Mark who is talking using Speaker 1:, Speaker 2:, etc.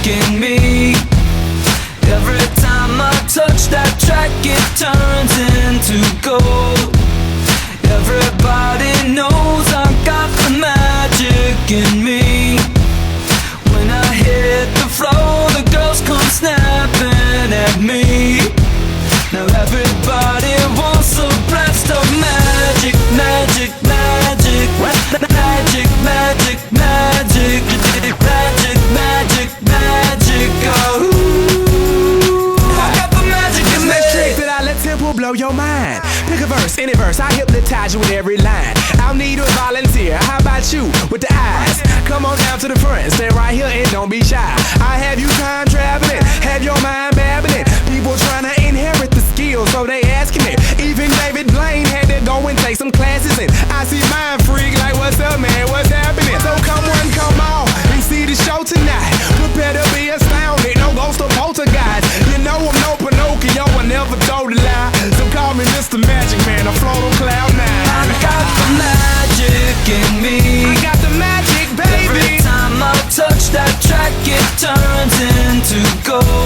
Speaker 1: in me. Every time I touch that track, it turns into gold. Everybody knows I got the magic in me. When I hit the floor, the girls come snapping at me. Now everybody wants a blast of magic, magic, magic, magic, magic, magic, magic, magic, magic, oh. I got the magic in me.
Speaker 2: Trick that I let tempo blow your mind. Pick a verse, any verse, I hypnotize you with every line. I'll need a volunteer, how about you with the eyes? Come on down to the front, stay right here and don't be shy. I have you time traveling, have your mind babbling. People trying to inherit the skills, so they asking it. Even David Blaine had to go and take some classes, and I see Mind Freak like, what's up, man, what's happening? So come on, come on, and see the show tonight. Prepare to be astounded, no ghost or poltergeist. You know I'm no Pinocchio, I never told a lie. So call me Mr. Magic Man, I float on cloud nine.
Speaker 1: I got the magic in me.
Speaker 2: I got the magic, baby.
Speaker 1: Every time I touch that track, it turns into gold.